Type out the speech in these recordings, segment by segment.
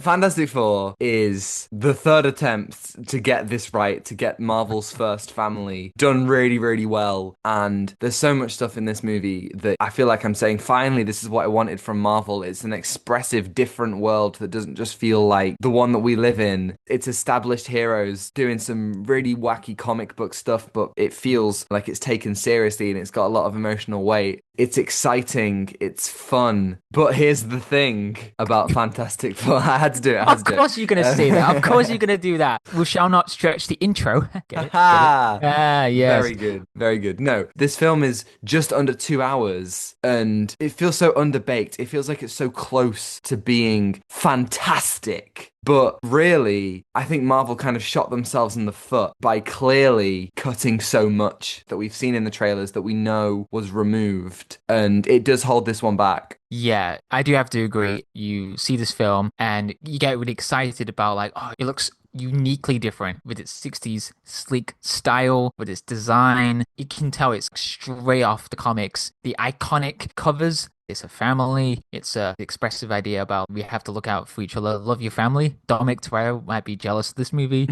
Fantastic Four is the third attempt to get this right, to get Marvel's first family done really, really well. And there's so much stuff in this movie that I feel like I'm saying, finally, this is what I wanted from Marvel. It's an expressive, different world that doesn't just feel like the one that we live in. It's established heroes doing some really wacky comic book stuff, but it feels like it's taken seriously and it's got a lot of emotional weight. It's exciting, it's fun. But here's the thing about Fantastic Four. I had to do it, I had Of to do it. course you're going to say that. Of course you're going to do that. We shall not stretch the intro. Get it? Get it? Ha! Ah, yes. Very good, very good. No, this film is just under 2 hours and it feels so underbaked. It feels like it's so close to being fantastic. But really, I think Marvel kind of shot themselves in the foot by clearly cutting so much that we've seen in the trailers that we know was removed. And it does hold this one back. Yeah, I do have to agree. You see this film and you get really excited about like, oh, it looks uniquely different with its 60s sleek style, with its design. You can tell it's straight off the comics. The iconic covers. It's a family. It's a expressive idea about we have to look out for each other. Love your family. Dominic Toretto might be jealous of this movie.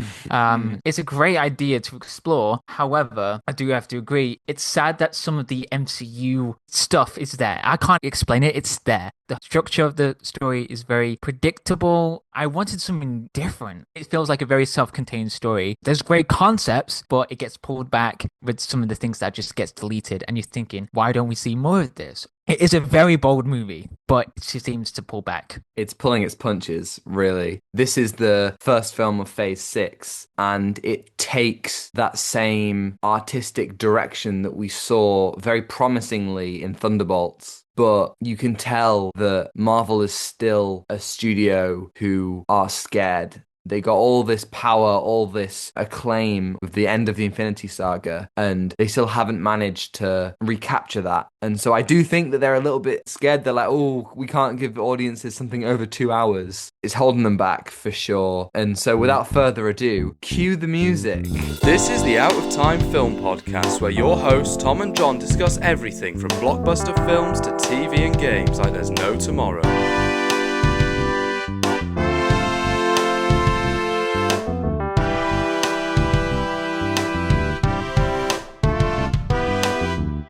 It's a great idea to explore. However, I do have to agree. It's sad that some of the MCU stuff is there. I can't explain it. It's there. The structure of the story is very predictable. I wanted something different. It feels like a very self-contained story. There's great concepts, but it gets pulled back with some of the things that just gets deleted. And you're thinking, why don't we see more of this? It is a very bold movie, but it just seems to pull back. It's pulling its punches, really. This is the first film of Phase 6, and it takes that same artistic direction that we saw very promisingly in Thunderbolts. But you can tell that Marvel is still a studio who are scared. They got all this power, all this acclaim with the end of the Infinity Saga, and they still haven't managed to recapture that. And so I do think that they're a little bit scared. They're like, oh, we can't give audiences something over 2 hours. It's holding them back for sure. And so without further ado, cue the music. This is the Out of Time Film Podcast, where your hosts Tom and John discuss everything from blockbuster films to TV and games like there's no tomorrow.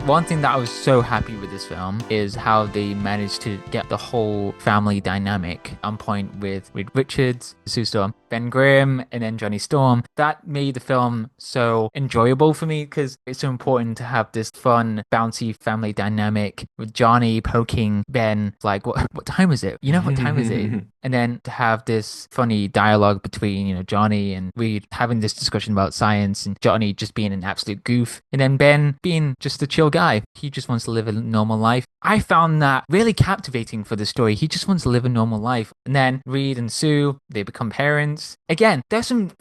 One thing that I was so happy with this film is how they managed to get the whole family dynamic on point with Reed Richards, Sue Storm, Ben Grimm, and then Johnny Storm. That made the film so enjoyable for me because it's so important to have this fun, bouncy family dynamic with Johnny poking Ben like, what time is it? You know, what time is it? And then to have this funny dialogue between, Johnny and Reed having this discussion about science and Johnny just being an absolute goof. And then Ben being just a chill guy. He just wants to live a normal life. I found that really captivating for the story. He just wants to live a normal life. And then Reed and Sue, they become parents. Again, there's some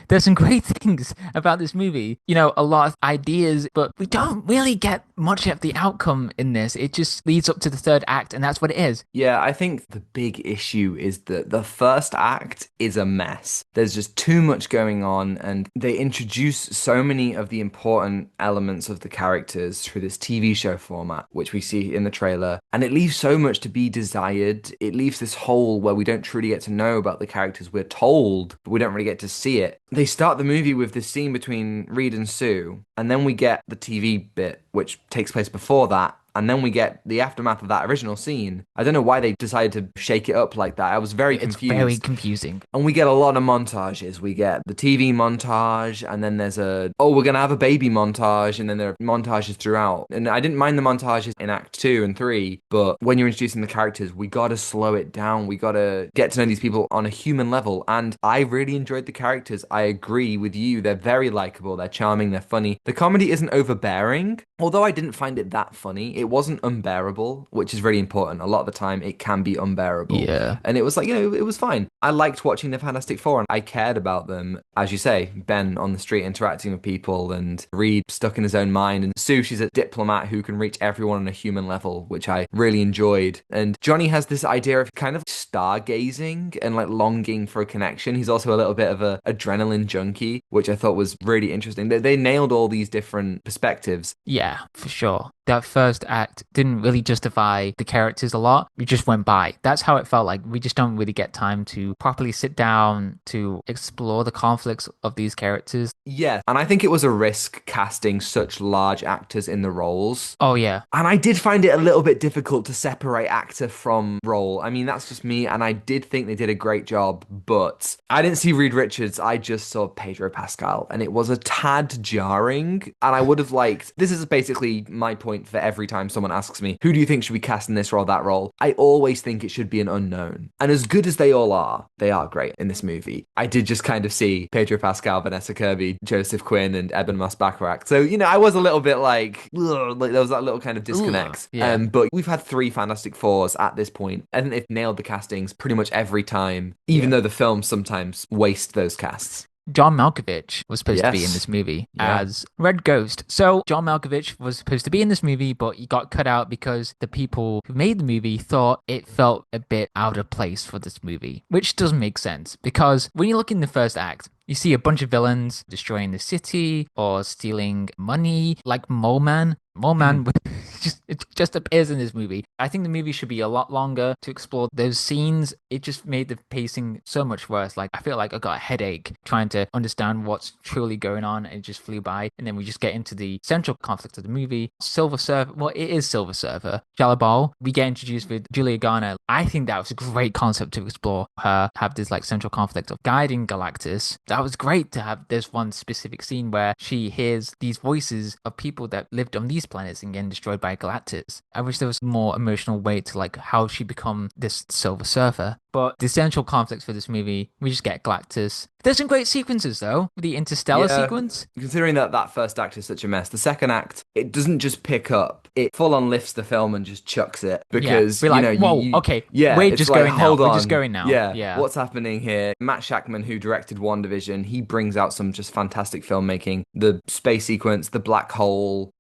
there's some great things about this movie. A lot of ideas, but we don't really get much of the outcome in this. It just leads up to the third act, and that's what it is. Yeah, I think the big issue is that the first act is a mess. There's just too much going on, and they introduce so many of the important elements of the characters through this TV show format, which we see in the trailer, and it leaves so much to be desired. It leaves this hole where we don't truly get to know about the characters. We're told, but we don't really get to see it. They start the movie with this scene between Reed and Sue, and then we get the TV bit, which takes place before that. And then we get the aftermath of that original scene. I don't know why they decided to shake it up like that. I was very confused. It's very confusing. And we get a lot of montages. We get the TV montage, and then there's we're going to have a baby montage, and then there are montages throughout. And I didn't mind the montages in Act 2 and 3, but when you're introducing the characters, we got to slow it down. We got to get to know these people on a human level. And I really enjoyed the characters. I agree with you. They're very likable. They're charming. They're funny. The comedy isn't overbearing, although I didn't find it that funny. It wasn't unbearable, which is really important. A lot of the time, it can be unbearable. Yeah. And it was like, it was fine. I liked watching the Fantastic Four, and I cared about them. As you say, Ben on the street interacting with people, and Reed stuck in his own mind, and Sue, she's a diplomat who can reach everyone on a human level, which I really enjoyed. And Johnny has this idea of kind of stargazing and like longing for a connection. He's also a little bit of a adrenaline junkie, which I thought was really interesting. They nailed all these different perspectives. Yeah, for sure. that first act didn't really justify the characters a lot. We just went by. That's how it felt like. We just don't really get time to properly sit down to explore the conflicts of these characters. Yeah, and I think it was a risk casting such large actors in the roles. Oh, yeah. And I did find it a little bit difficult to separate actor from role. I mean, that's just me, and I did think they did a great job, but I didn't see Reed Richards, I just saw Pedro Pascal, and it was a tad jarring, and I would have liked, this is basically my point for every time someone asks me, who do you think should be cast in this role, that role? I always think it should be an unknown. And as good as they all are, they are great in this movie. I did just kind of see Pedro Pascal, Venessa Kirby, Joseph Quinn, and Ebon Moss-Bachrach. So, I was a little bit like there was that little kind of disconnect. Yeah. But we've had 3 Fantastic Fours at this point. I think they've nailed the castings pretty much every time, even though the films sometimes waste those casts. John Malkovich was supposed to be in this movie as Red Ghost. So John Malkovich was supposed to be in this movie, but he got cut out because the people who made the movie thought it felt a bit out of place for this movie, which doesn't make sense because when you look in the first act, you see a bunch of villains destroying the city or stealing money, like Mole Man. Mole Man just appears in this movie. I think the movie should be a lot longer to explore those scenes. It just made the pacing so much worse. Like, I feel like I got a headache trying to understand what's truly going on, and it just flew by. And then we just get into the central conflict of the movie. Silver Surfer, well, it is Silver Surfer. Jalabal, we get introduced with Julia Garner. I think that was a great concept to explore. Her have this like central conflict of guiding Galactus. That was great to have this one specific scene where she hears these voices of people that lived on these planets and getting destroyed by Galactus. I wish there was more emotional weight to like how she become this Silver Surfer. But the central conflicts for this movie, we just get Galactus. There's some great sequences though, the interstellar sequence. Considering that first act is such a mess, the second act, it doesn't just pick up, it full on lifts the film and just chucks it because we're like, whoa, okay, we're just like, going now. We're just going now. Yeah, what's happening here? Matt Shakman, who directed WandaVision, he brings out some just fantastic filmmaking. The space sequence, the black hole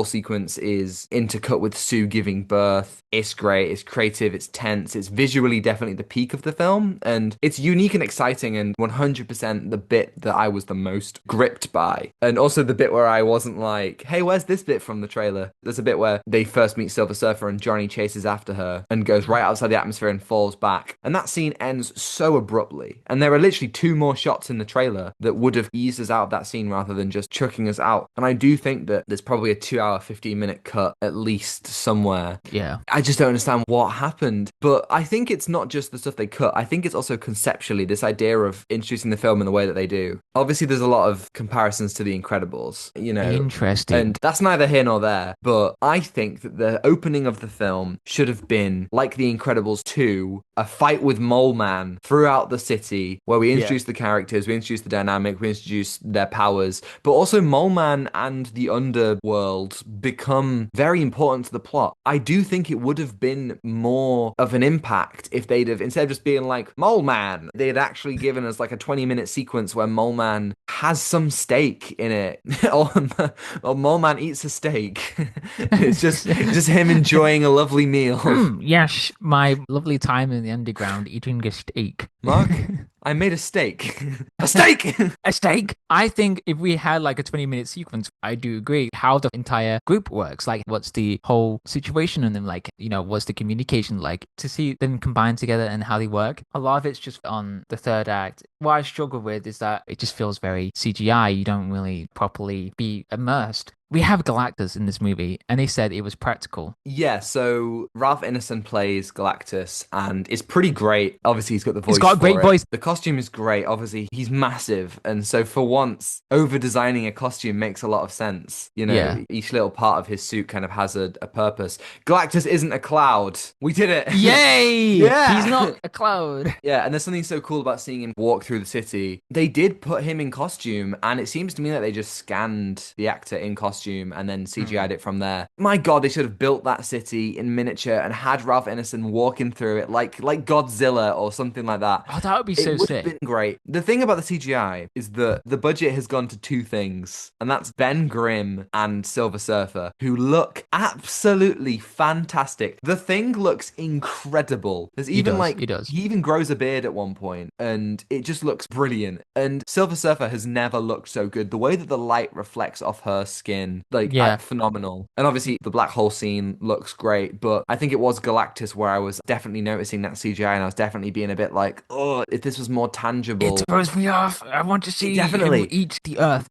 sequence is intercut with Sue giving birth. It's great, it's creative, it's tense, it's visually definitely the peak of the film, and it's unique and exciting, and 100% the bit that I was the most gripped by. And also the bit where I wasn't like, hey, where's this bit from the trailer? There's a bit where they first meet Silver Surfer and Johnny chases after her and goes right outside the atmosphere and falls back. And that scene ends so abruptly. And there are literally 2 more shots in the trailer that would have eased us out of that scene rather than just chucking us out. And I do think that there's probably a 2-hour, 15-minute cut at least somewhere. Yeah. I just don't understand what happened. But I think it's not just the stuff they cut. I think it's also conceptually this idea of introducing the film in the way that they do. Obviously, there's a lot of comparisons to The Incredibles, Interesting. And that's neither here nor there. But I think that the opening of the film should have been like The Incredibles 2, a fight with Mole Man throughout the city where we introduce the characters, we introduce the dynamic, we introduce their powers, but also Mole Man and the underworld become very important to the plot. I do think it would have been more of an impact if they'd have, instead of just being like, Mole Man, they'd actually given us like a 20-minute sequence where Mole Man has some steak in it. or Mole Man eats a steak. It's just him enjoying a lovely meal. Yes, my lovely time in the underground eating a steak. Mark, I made a steak. A steak! A steak! I think if we had like a 20-minute sequence, I do agree how the entire group works. Like, what's the whole situation in them like? What's the communication like? To see them combine together and how they work. A lot of it's just on the third act. What I struggle with is that it just feels very CGI. You don't really properly be immersed. We have Galactus in this movie, and they said it was practical. Yeah, so Ralph Ineson plays Galactus, and it's pretty great. Obviously, he's got the voice. He's got a great voice. The costume is great. Obviously, he's massive, and so for once, over-designing a costume makes a lot of sense. Each little part of his suit kind of has a purpose. Galactus isn't a cloud. We did it. Yay! Yeah. He's not a cloud. Yeah, and there's something so cool about seeing him walk through the city. They did put him in costume, and it seems to me that they just scanned the actor in costume and then CGI'd it from there. My God, they should have built that city in miniature and had Ralph Ineson walking through it like Godzilla or something like that. that. Oh, that would be It so would have sick. been great. The thing about the CGI is that the budget has gone to two things, and that's Ben Grimm and Silver Surfer, who look absolutely fantastic. The Thing looks incredible. There's even He does. he even grows a beard at one point, and it just looks brilliant. And Silver Surfer has never looked so good. The way that the light reflects off her skin, Yeah. phenomenal. And obviously the black hole scene looks great, but I think it was Galactus where I was definitely noticing that CGI, and I was definitely being a bit like, oh, if this was more tangible. It throws me off. I want to see Definitely. him eat the earth.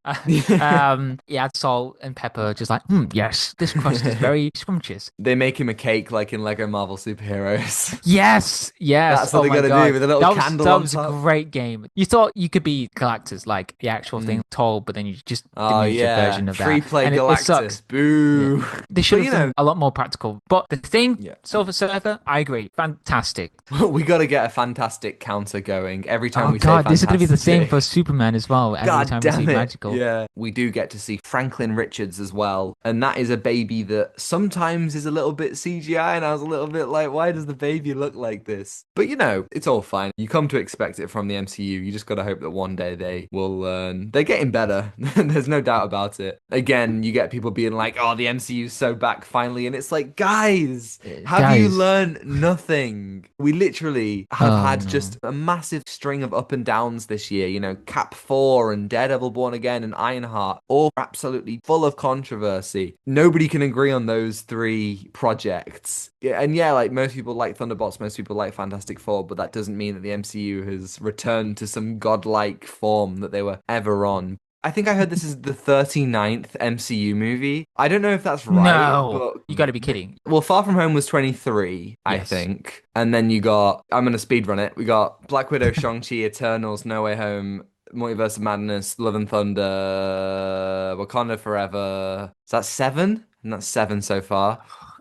Yeah, salt and pepper, just like, yes, this crust is very scrumptious. They make him a cake like in Lego Marvel Superheroes. Yes. That's what Oh they my gotta God. do with a little candle that on was top. a great game. You thought you could be Galactus, like the actual thing tall, but then you just Oh did a yeah, version of free that. play And it sucks. Galactus. Boo. Yeah. They should have been a lot more practical. But the thing, Yeah. Silver Surfer, I agree. Fantastic. We got to get a fantastic counter going every time Oh we God, say this is going to be the same fantastic. for Superman as well. Every God time we see damn it. magical. Yeah. We do get to see Franklin Richards as well. And that is a baby that sometimes is a little bit CGI. And I was a little bit like, why does the baby look like this? But it's all fine. You come to expect it from the MCU. You just got to hope that one day they will learn. They're getting better. There's no doubt about it. Again, you get people being like, oh, the MCU's so back finally. And it's like, guys, have you learned nothing? We literally have had just a massive string of up and downs this year. Cap 4 and Daredevil Born Again and Ironheart, all absolutely full of controversy. Nobody can agree on those three projects. Yeah, and like most people like Thunderbolts, most people like Fantastic Four, but that doesn't mean that the MCU has returned to some godlike form that they were ever on. I think I heard this is the 39th MCU movie. I don't know if that's right. No, but you got to be kidding. Well, Far From Home was 23, I Yes. think. And then you got, I'm going to speedrun it. We got Black Widow, Shang-Chi, Eternals, No Way Home, Multiverse of Madness, Love and Thunder, Wakanda Forever. Is that 7? And that's 7 so far.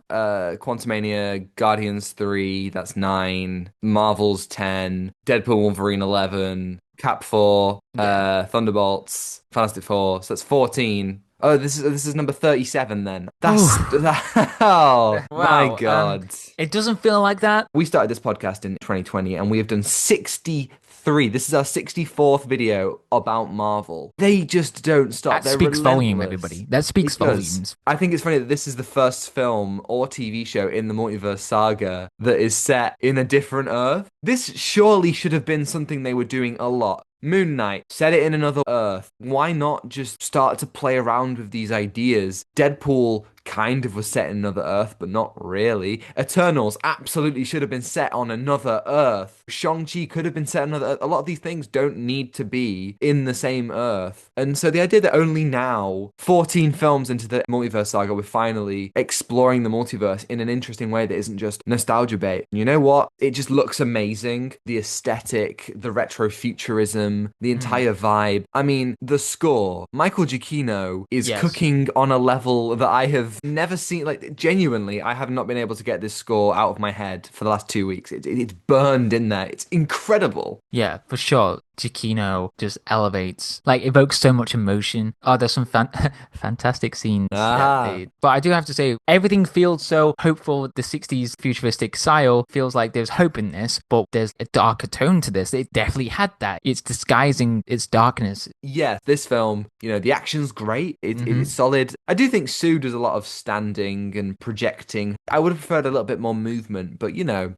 Quantumania, Guardians 3, that's 9. Marvel's 10. Deadpool Wolverine 11. Cap 4, Thunderbolts, Fantastic Four, so that's 14. Oh, this is number 37 then. Oh Wow, my God. It doesn't feel like that. We started this podcast in 2020 and we have done 63. This is our 64th video about Marvel. They just don't stop. That They're speaks volume, relentless. everybody. That speaks It does. volumes. I think it's funny that this is the first film or TV show in the Multiverse saga that is set in a different Earth. This surely should have been something they were doing a lot. Moon Knight, set it in another Earth. Why not just start to play around with these ideas? Deadpool kind of was set in another Earth, but not really. Eternals absolutely should have been set on another Earth. Shang-Chi could have been set on another Earth. A lot of these things don't need to be in the same Earth. And so the idea that only now, 14 films into the multiverse saga, we're finally exploring the multiverse in an interesting way that isn't just nostalgia bait. You know what? It just looks amazing. The aesthetic, the retro futurism, the entire vibe. I mean, the score. Michael Giacchino is cooking on a level that I have never seen. Like, genuinely, I have not been able to get this score out of my head for the last 2 weeks. It's burned in there. It's incredible. Yeah, for sure. Giacchino just elevates, evokes so much emotion. Oh, there's some fantastic scenes. But I do have to say, everything feels so hopeful. The 60s futuristic style feels like there's hope in this, but there's a darker tone to this. It definitely had that. It's disguising its darkness. Yeah, this film, the action's great. It's solid. I do think Sue does a lot of standing and projecting. I would have preferred a little bit more movement, but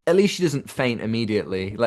at least she doesn't faint immediately.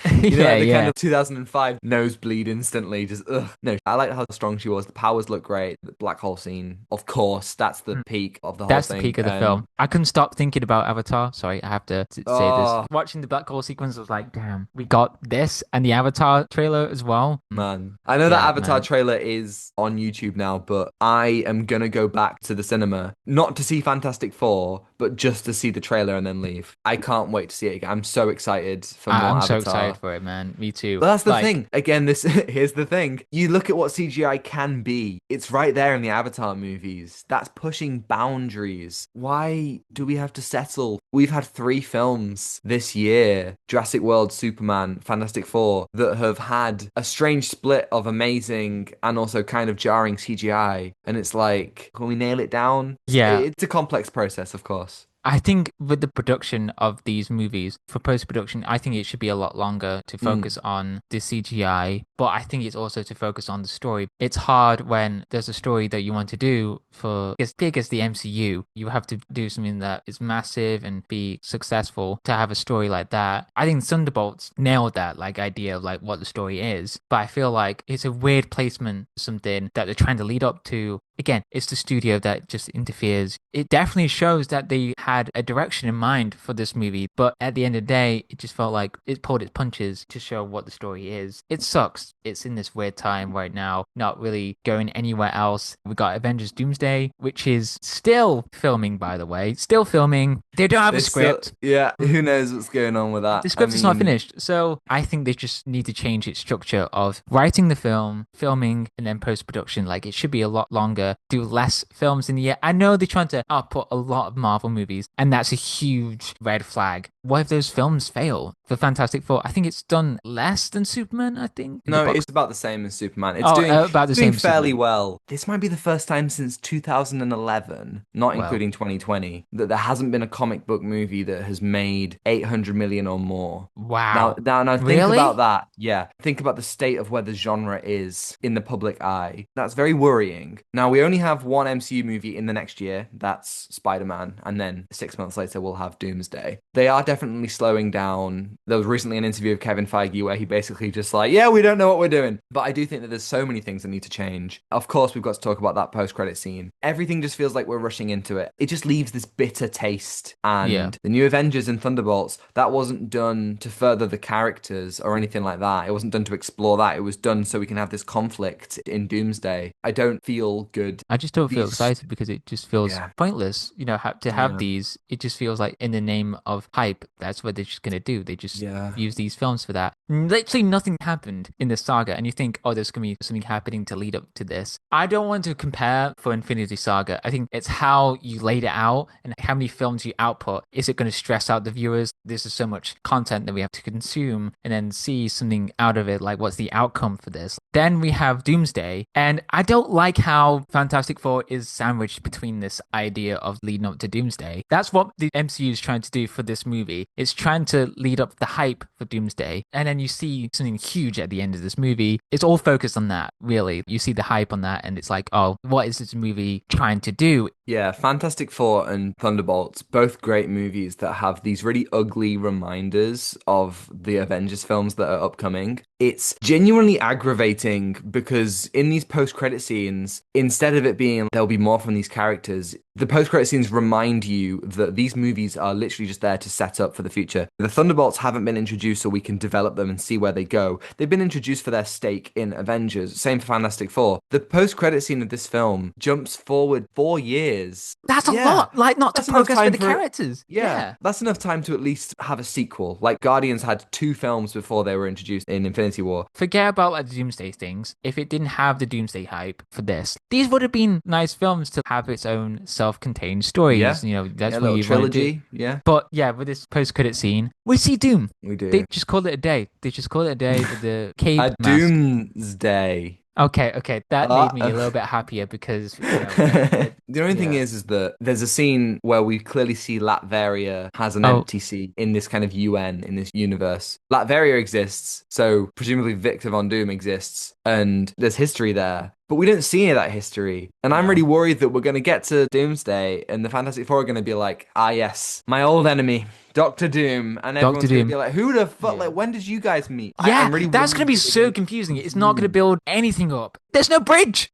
Kind of 2005 nosebleed instantly. Just no. I like how strong she was. The powers look great. The black hole scene, of course, that's the peak of the whole thing. That's the peak of the film. I couldn't stop thinking about Avatar. Sorry, I have to say this. Watching the black hole sequence, I was like, damn, we got this and the Avatar trailer as well. Man, I know that Avatar trailer is on YouTube now, but I am gonna go back to the cinema, not to see Fantastic Four, but just to see the trailer and then leave. I can't wait to see it again. I'm so excited for more Avatar. I'm so excited for it, man. Me too. But that's the thing. Again, here's the thing. You look at what CGI can be. It's right there in the Avatar movies. That's pushing boundaries. Why do we have to settle? We've had 3 films this year, Jurassic World, Superman, Fantastic Four, that have had a strange split of amazing and also kind of jarring CGI. And it's like, can we nail it down? Yeah. It's a complex process, of course. I think with the production of these movies, for post-production, I think it should be a lot longer to focus on the CGI, but I think it's also to focus on the story. It's hard when there's a story that you want to do for as big as the MCU. You have to do something that is massive and be successful to have a story like that. I think Thunderbolts nailed that like idea of like what the story is, but I feel like it's a weird placement, something that they're trying to lead up to. Again, it's the studio that just interferes. It definitely shows that they had a direction in mind for this movie, but at the end of the day, it just felt like it pulled its punches to show what the story is. It sucks. It's in this weird time right now, not really going anywhere else. We got Avengers Doomsday, which is still filming, by the way. Still filming. They don't have a script. Yeah, who knows what's going on with that? The script is not finished. So I think they just need to change its structure of writing the film, filming, and then post-production. Like it should be a lot longer, do less films in the year. I know they're trying to output a lot of Marvel movies, and that's a huge red flag. What if those films fail? For Fantastic Four, I think it's done less than Superman, I think. No, it's about the same as Superman. It's about the doing same fairly Superman. well. This might be the first time since 2011, not including 2020, that there hasn't been a comic book movie that has made 800 million or more. Wow. Now think Really? about that. Yeah. Think about the state of where the genre is in the public eye. That's very worrying. Now, we only have one MCU movie in the next year. That's Spider-Man. And then 6 months later, we'll have Doomsday. They are definitely slowing down. There was recently an interview of Kevin Feige where he basically just like, yeah, we don't know what we're doing. But I do think that there's so many things that need to change. Of course, we've got to talk about that post-credit scene. Everything just feels like we're rushing into it. It just leaves this bitter taste. And the new Avengers and Thunderbolts, that wasn't done to further the characters or anything like that. It wasn't done to explore that. It was done so we can have this conflict in Doomsday. I don't feel good. I just don't feel excited because it just feels pointless. You know, to have these, it just feels like in the name of hype, that's what they're just going to do. They just use these films for that. Literally nothing happened in this saga, and you think, oh, there's going to be something happening to lead up to this. I don't want to compare for Infinity Saga. I think it's how you laid it out and how many films you output. Is it going to stress out the viewers? This is so much content that we have to consume and then see something out of it, like what's the outcome for this. Then we have Doomsday, and I don't like how Fantastic Four is sandwiched between this idea of leading up to Doomsday. That's what the MCU is trying to do for this movie. It's trying to lead up the hype for Doomsday, and then you see something huge at the end of this movie. It's all focused on that, really. You see the hype on that, and it's like, oh, what is this movie trying to do? Yeah, Fantastic Four and Thunderbolts, both great movies that have these really ugly reminders of the Avengers films that are upcoming. It's genuinely aggravating because in these post-credit scenes, instead of it being there'll be more from these characters, the post-credit scenes remind you that these movies are literally just there to set up for the future. The Thunderbolts haven't been introduced so we can develop them and see where they go. They've been introduced for their stake in Avengers. Same for Fantastic Four. The post-credit scene of this film jumps forward 4 years. That's a lot. Like, not to progress with the characters. Yeah, that's enough time to at least have a sequel. Like, Guardians had 2 films before they were introduced in Infinity War. Forget about like the Doomsday things. If it didn't have the Doomsday hype for this, these would have been nice films to have its own self-contained stories. Yeah. You know, that's a what little you trilogy. Yeah. But yeah, with this post-credit scene, we see Doom. We do. They just call it a day. They just call it a day with the cape A mask. Doomsday. Okay. That made me a little bit happier because the only thing is that there's a scene where we clearly see Latveria has an empty seat in this kind of UN, in this universe. Latveria exists, so presumably Victor Von Doom exists, and there's history there. But we don't see any of that history. And I'm really worried that we're going to get to Doomsday and the Fantastic Four are going to be like, ah, yes, my old enemy, Doctor Doom. And everyone's going to be like, who the fuck? Like, when did you guys meet? Yeah, I'm really that's going to be so confusing. It's not going to build anything up. There's no bridge.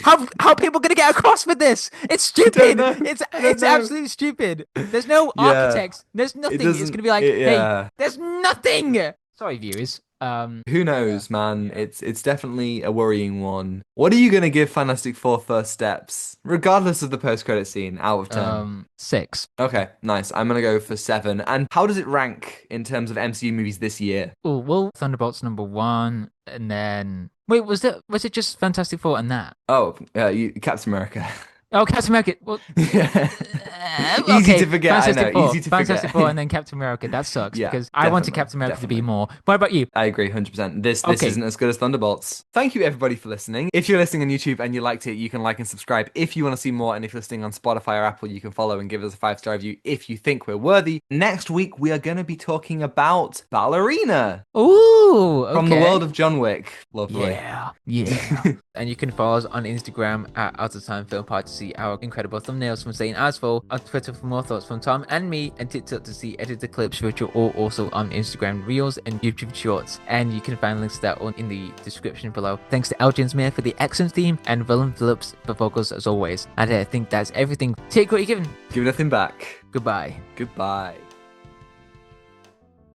How are people going to get across with this? It's stupid. It's absolutely stupid. There's no architects. There's nothing. It's going to be like, hey, there's nothing. Sorry, viewers. Who knows, man? It's definitely a worrying one. What are you gonna give Fantastic Four First Steps, regardless of the post-credit scene, out of 10? 6. Okay, nice. I'm gonna go for 7. And how does it rank in terms of MCU movies this year? Oh, well, Thunderbolts number 1, and then wait, was it just Fantastic Four and that? Oh, Captain America. Oh, Captain America. Well, Easy to forget, I know. Fantastic Four. Easy to Fantastic forget. Four, and then Captain America. That sucks Yeah, because I wanted definitely, Captain America to be definitely. more. What about you? I agree 100%. This Okay. isn't as good as Thunderbolts. Thank you everybody for listening. If you're listening on YouTube and you liked it, you can like and subscribe if you want to see more. And if you're listening on Spotify or Apple, you can follow and give us a 5-star review if you think we're worthy. Next week, we are going to be talking about Ballerina Ooh, okay. from the world of John Wick. Lovely. Yeah. And you can follow us on Instagram at Out of Time Film Pod to see our incredible thumbnails from Zain Afzal, on Twitter for more thoughts from Tom and me, and TikTok to see edited clips, which are all also on Instagram Reels and YouTube Shorts. And you can find links to that all in the description below. Thanks to Jones-Meyer for the excellent theme and Ronan Phillips for vocals as always. And I think that's everything. Take what you're given. Give nothing back. Goodbye. Goodbye.